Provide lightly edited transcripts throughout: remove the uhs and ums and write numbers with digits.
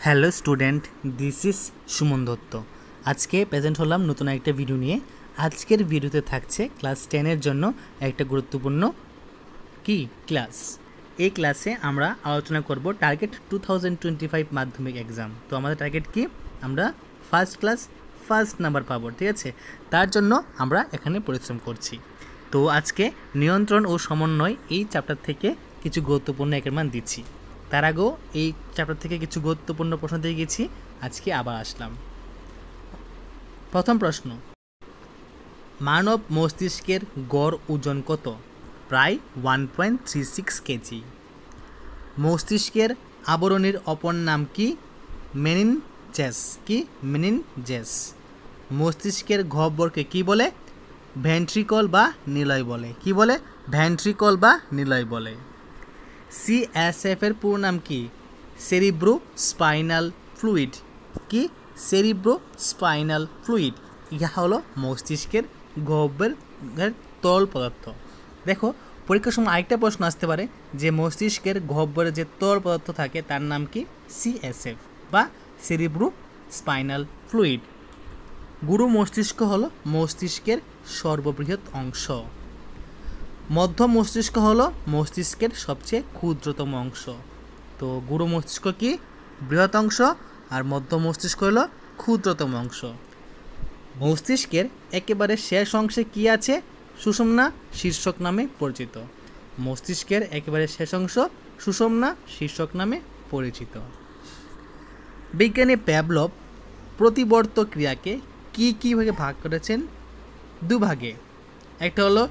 Hello student, this is Suman Dutta. আজকে present হলাম নতুন একটা ভিডিও নিয়ে। আজকের ভিডিওতে থাকছে ক্লাস 10-এর জন্য একটা গুরুত্বপূর্ণ ক্লাস। এই ক্লাসে আমরা আলোচনা করব টার্গেট 2025 মাধ্যমিক এক্সাম। তো আমাদের টার্গেট কি? আমরা ফার্স্ট নাম্বার পাবো, ঠিক আছে? তার জন্য আমরা এখানে পরিশ্রম করছি। তো আজকে নিয়ন্ত্রণ ও সমন্বয় এই চ্যাপ্টার থেকে কিছু গুরুত্বপূর্ণ একের মান দিচ্ছি। তার আগেও এই চ্যাপ্টার থেকে কিছু গুরুত্বপূর্ণ প্রশ্ন দিয়ে গেছি, আজকে আবার আসলাম। প্রথম প্রশ্ন, মানব মস্তিষ্কের গড় ওজন কত? প্রায় 1.36 কেজি। মস্তিষ্কের আবরণীর অপর নাম কি? মেনিনজেস। মস্তিষ্কের গহ্বরকে কি বলে? ভেন্ট্রিকল বা নিলয় বলে। কি বলে? ভেন্ট্রিকল বা নিলয় বলে। CSF এর পুরো নাম কি? Cerebrospinal fluid. কি? Cerebrospinal fluid. ইহা হলো মস্তিষ্কের গহ্বরের তরল পদার্থ। দেখো, পরীক্ষার সময় আরেকটা প্রশ্ন আসতে পারে যে মস্তিষ্কের গহ্বরে যে তরল পদার্থ থাকে তার নাম কি? CSF বা সেরিব্রো স্পাইনাল ফ্লুইড। গুরু মস্তিষ্ক হলো মস্তিষ্কের সর্ববৃহৎ অংশ। মধ্য মস্তিষ্ক হলো মস্তিষ্কের সবচেয়ে ক্ষুদ্রতম অংশ। তো গুরু মস্তিষ্ক কি? বৃহৎ অংশ, আর মধ্য মস্তিষ্ক হলো ক্ষুদ্রতম অংশ। মস্তিষ্কের একেবারে শেষ অংশে কি আছে? সুষুম্না শীর্ষক নামে পরিচিত। মস্তিষ্কের একেবারে শেষ অংশ সুষুম্না শীর্ষক নামে পরিচিত। বিজ্ঞানী প্যাভলভ প্রতিবর্ত ক্রিয়াকে কি ভাগে ভাগ করেছেন? দুভাগে। একটা হলো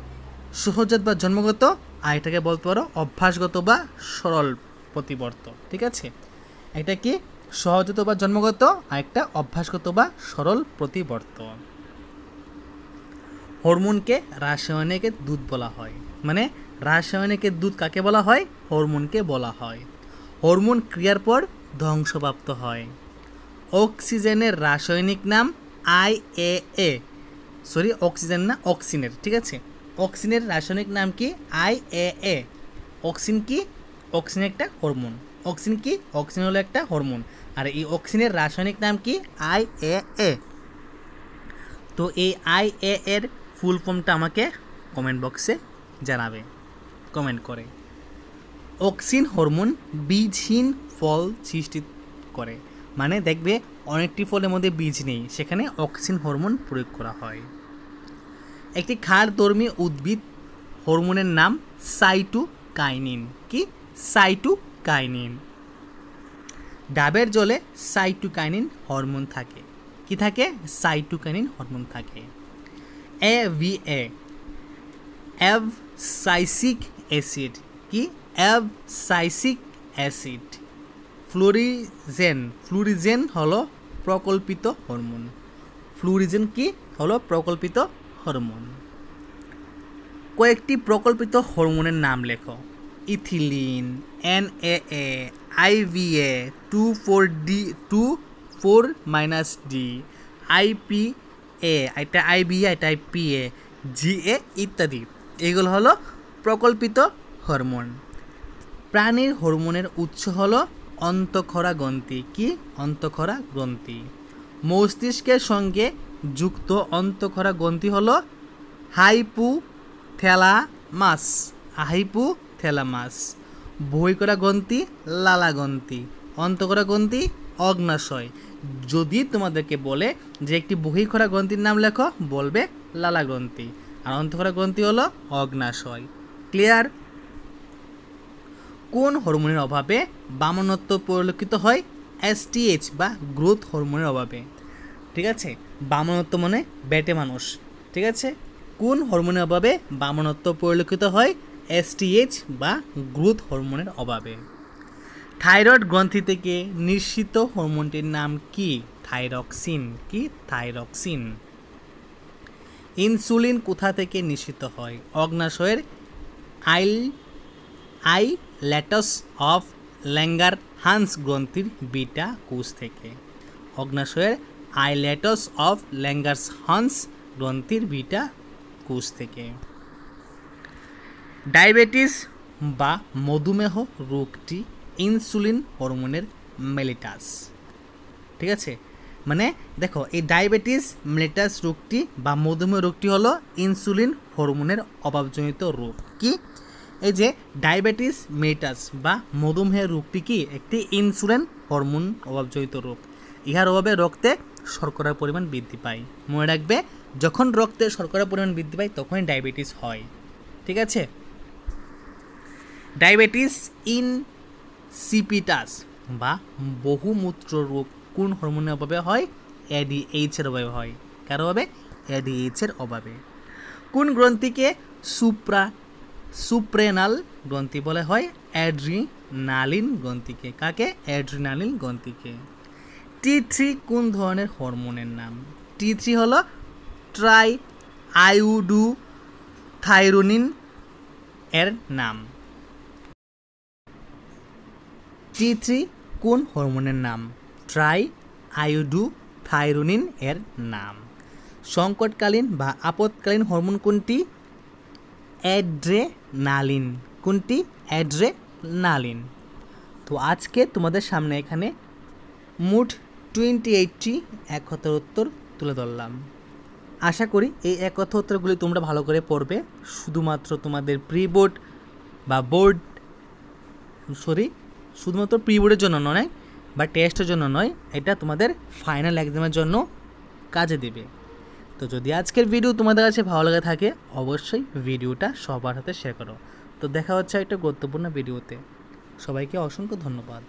সহজাত বা জন্মগত, আর এটাকে বলতে পারো অভ্যাসগত বা সরল প্রতিবর্ত, ঠিক আছে? একটা কি সহজাত বা জন্মগত, আর একটা অভ্যাসগত বা সরল প্রতিবর্ত। হরমোনকে রাসায়নিকের দুধ বলা হয়। মানে রাসায়নিকের দুধ কাকে বলা হয়? হরমোনকে বলা হয়। হরমোন ক্রিয়ার পর ধ্বংসপ্রাপ্ত হয়। অক্সিজেনের রাসায়নিক নাম IAA। অক্সিজেন না, অক্সিনের, ঠিক আছে? অক্সিনের রাসায়নিক নাম কি? IAA। অক্সিন কি? অক্সিন একটা হরমোন। অক্সিন কি? অক্সিন হলো একটা হরমোন, আর এই অক্সিনের রাসায়নিক নাম কি? IAA। তো এই IAA এর ফুল ফর্মটা আমাকে কমেন্ট বক্সে জানাবে, কমেন্ট করে। অক্সিন হরমোন বীজহীন ফল সৃষ্টি করে। মানে দেখবে অনেকটি ফলের মধ্যে বীজ নেই, সেখানে অক্সিন হরমোন প্রয়োগ করা হয়। একটি ক্ষারধর্মী উদ্ভিদ হরমোনের নাম সাইটোকাইনিন। কি? সাইটোকাইনিন। ডাবের জলে সাইটোকাইনিন হরমোন থাকে। কি থাকে? সাইটোকাইনিন হরমোন থাকে। AVA abscisic acid. কি? Abscisic acid. ফ্লুরিজেন হলো প্রকল্পিত হরমোন। ফ্লুরিজেন কি? হলো প্রকল্পিত হরমোন। কয়েকটি প্রকল্পিত হরমোনের নাম লেখো। Ethylene, NAA, IVA, 2,4-D, IPA, এটা IBA, এটা IPA, GA ইত্যাদি। এগুলো হলো প্রকল্পিত হরমোন। প্রাণীর হরমোনের উৎস হলো অন্তঃক্ষরা গ্রন্থি। কি? অন্তঃক্ষরা গ্রন্থি। মস্তিষ্কের সঙ্গে যুক্ত অন্তঃক্ষরা গ্রন্থি হলো হাইপোথ্যালামাস। বহিঃক্ষরা গ্রন্থি লালা গ্রন্থি। অন্তঃক্ষরা গ্রন্থি অগ্নাশয়। যদি তোমাদেরকে বলে যে একটি বহিঃক্ষরা গ্রন্থির নাম লেখো, বলবে লালা গ্রন্থি, আর অন্তঃক্ষরা গ্রন্থি হলো অগ্নাশয়। ক্লিয়ার? কোন হরমোনের অভাবে বামনত্ব পরিলক্ষিত হয়? STH বা গ্রোথ হরমোনের অভাবে। ঠিক আছে? বামনত্ব মানে বেটে মানুষ, ঠিক আছে? কোন হরমোনের অভাবে বামনত্ব পরিলক্ষিত হয়? STH বা গ্রোথ হরমোনের অভাবে। থাইরয়েড গ্রন্থি থেকে নিঃসৃত হরমোনটির নাম কি? থাইরক্সিন। কি? থাইরক্সিন। ইনসুলিন কোথা থেকে নিঃসৃত হয়? অগ্নাশয়ের আইলেটাস অফ ল্যাঙ্গারহান্স গ্রন্থির বিটা কোষ থেকে। অগ্নাশয়ের আইলেটাস অফ ল্যাঙ্গারহান্স গ্রন্থির বিটা কোষ থেকে। ডায়াবেটিস বা মধুমেহ রোগটি ইনসুলিন হরমোনের মেলিটাস। ঠিক আছে, মানে দেখো এই ডায়াবেটিস মেলিটাস রোগটি বা মধুমেহ রোগটি হলো ইনসুলিন হরমোনের অভাবজনিত রোগ। কি এই যে ডায়াবেটিস মেলিটাস বা মধুমেহ রোগটি কি একটি ইনসুলিন হরমোন অভাবজনিত রোগ। ইহার অভাবে রক্তে শর্করার পরিমাণ বৃদ্ধি পায়। মনে রাখবে, যখন রক্তে শর্করার পরিমাণ বৃদ্ধি পায় তখনই ডায়াবেটিস হয়। ঠিক আছে, ডায়াবেটিস ইনসিপিটাস বা বহুমূত্র রোগ কোন হরমোনের অভাবে হয়? ADH এর অভাবে হয়। কার অভাবে? ADH এর অভাবে। কোন গ্রন্থিকে সুপ্রেনাল গ্রন্থি বলা হয়? অ্যাড্রিনালিন গ্রন্থিকে। কাকে? অ্যাড্রিনালিন গ্রন্থিকে। T3 কোন ধরনের হরমোনের নাম? T3 হলো ট্রাই আয়োডোথাইরোনিন এর নাম। T3 কোন হরমোনের নাম? ট্রাই আয়োডোথাইরোনিন এর নাম। সংকটকালীন বা আপৎকালীন হরমোন কোনটি? অ্যাড্রেনালিন। কোনটি? অ্যাড্রেনালিন। তো আজকে তোমাদের সামনে এখানে মোট 28টি এক কথার উত্তর তুলে ধরলাম। আশা করি এই এক কথা উত্তরগুলি তোমরা ভালো করে পড়বে। শুধুমাত্র তোমাদের প্রি বোর্ড বা শুধুমাত্র প্রি বোর্ডের জন্য নয় বা টেস্টের জন্য নয়, এটা তোমাদের ফাইনাল এক্সামের জন্য কাজে দেবে। তো যদি আজকের ভিডিও তোমাদের কাছে ভালো লাগে থাকে, অবশ্যই ভিডিওটা সবার সাথে শেয়ার করো। তো দেখা হচ্ছে একটা গুরুত্বপূর্ণ ভিডিওতে। সবাইকে অসংখ্য ধন্যবাদ।